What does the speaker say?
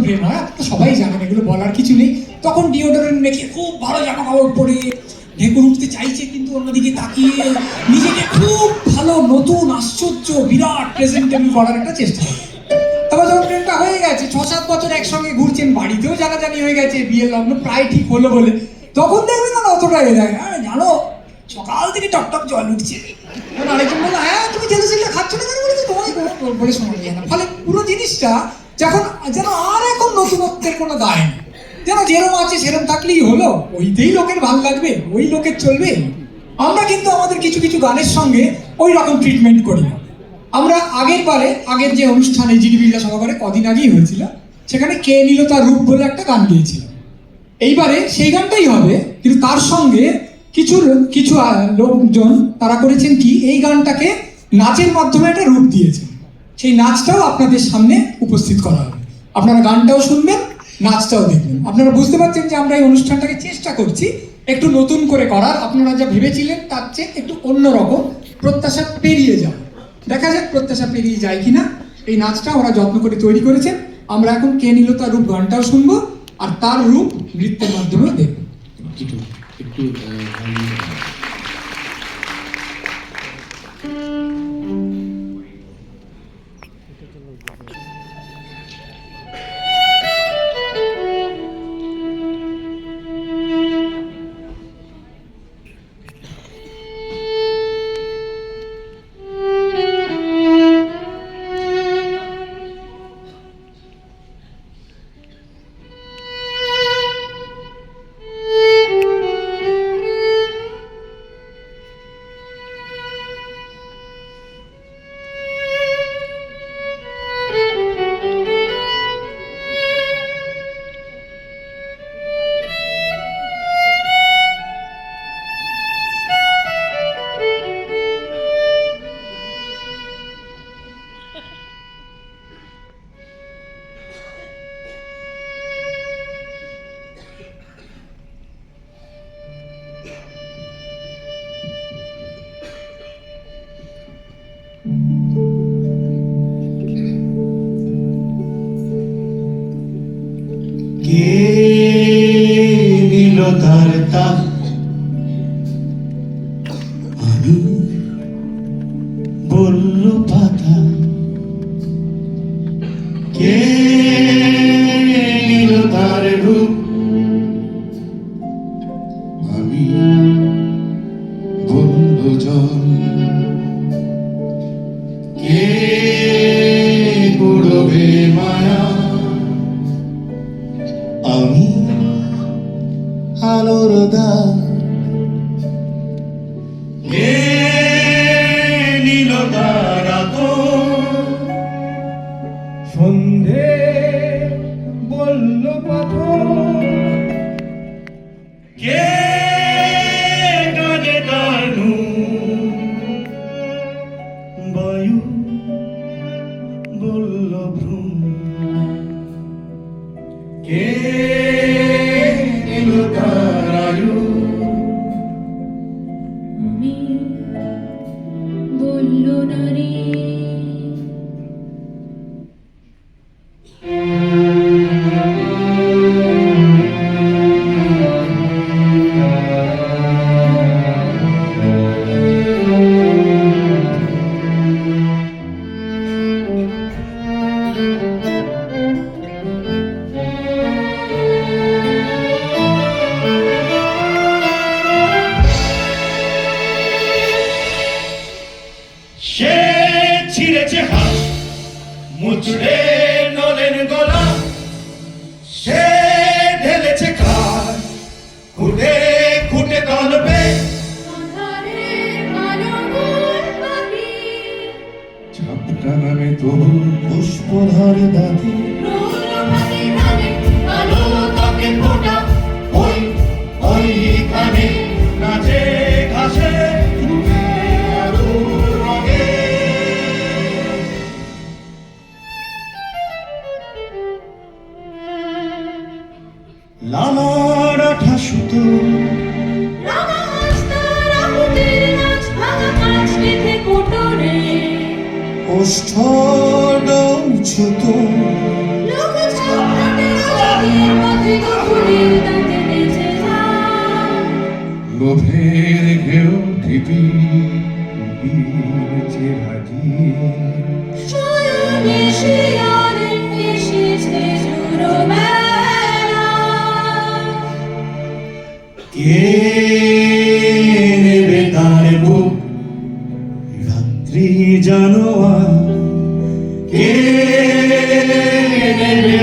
প্রেম হয়, তো সবাই জানেন, এগুলো বলার কিছু নেই। তখন ডিওডোরেন্ট মেখে খুব ভালো জামা কাপড় পরে ঢেকুর উঠতে চাইছে, কিন্তু অন্যদিকে তাকিয়ে নিজেকে খুব ভালো নতুন আশ্চর্য বিরাট প্রেজেন্টেবল করার একটা চেষ্টা করে। তারপর যখন প্রেমটা হয়ে গেছে, 6-7 বছর একসঙ্গে ঘুরছেন, বাড়িতেও জানাজানি হয়ে গেছে, বিয়ের লগ্ন প্রায় ঠিক হলো বলে, তখন দেখবেন না অতটা এ যায়, হ্যাঁ জানো সকাল থেকে টকটক জল উঠছে। আরেকজন বললো, হ্যাঁ তুমি জেলুসিলটা খাচ্ছ না কেন, বলেছে তোমায় বলে শোনা যায় না। ফলে পুরো জিনিসটা যখন যেন আর এখন নতুনত্বের কোনো দায় নেই, যেন যেরম আছে সেরম থাকলেই হলো, ওইতেই লোকের ভালো লাগবে, ওই লোকের চলবে। আমরা কিন্তু আমাদের কিছু কিছু গানের সঙ্গে ওই রকম ট্রিটমেন্ট করি না। আমরা আগের যে অনুষ্ঠানে জিডি বিড়লা সভাঘরে কদিন আগেই হয়েছিল, সেখানে কে নিল তার রূপ বলে একটা গান গিয়েছিলাম। এইবারে সেই গানটাই হবে, কিন্তু তার সঙ্গে কিছু লোকজন তারা করেছেন কি, এই গানটাকে নাচের মাধ্যমে একটা রূপ দিয়েছেন। সেই নাচটাও আপনাদের সামনে উপস্থিত করা হবে, আপনারা গানটাও শুনবেন, নাচটাও দেখবেন। আপনারা বুঝতে পারছেন যে আমরা এই অনুষ্ঠানটাকে চেষ্টা করছি একটু নতুন করে করার। আপনারা যা ভেবেছিলেন তার চেয়ে একটু অন্যরকম, প্রত্যাশা পেরিয়ে যাও। দেখা যাক প্রত্যাশা পেরিয়ে যায় কিনা। এই নাচটা ওরা যত্ন করে তৈরি করেছেন। আমরা এখন কে নিল তার রূপ গানটাও শুনবো, আর তার রূপ নৃত্যের মাধ্যমেও দেখবো। একটু কে নিল তার তাক, আমি বলল পাতা। কে নিল তার রূপ, আমি বলল জল। কে পড়বে মায়া, আমি আলোর দ্বার। কে নিল তারা তো সন্ধে বলল পাথর। কে কানে কানু বায়ু বলল ভ্রূণ। কে নিল তার আয়ু, আমি বলল নারী। সে ছিঁড়েছে হাত, মুচড়ে নলেন গলা। সে ঢেলেছে খার, খুঁটে খুঁটে তলবে। ঝাপটা নামে তবু পুষ্পধর দাঁতে। আলো তাকে ফোটা, ওই ওই কানে নাচে ঘাসে রূপে আলোর রঙে। লালার আঠা সুতো, ওষ্ঠ ডৌছুতো, ফুলের দাঁতে বেঁচে যায়। লোভের ঘেউ ঢিপি চেহারি শয়নে শিয়রে এসেছে সুরবেলা। কে নেবে তার বুক রাত্রি জানোয়ার কে নেবে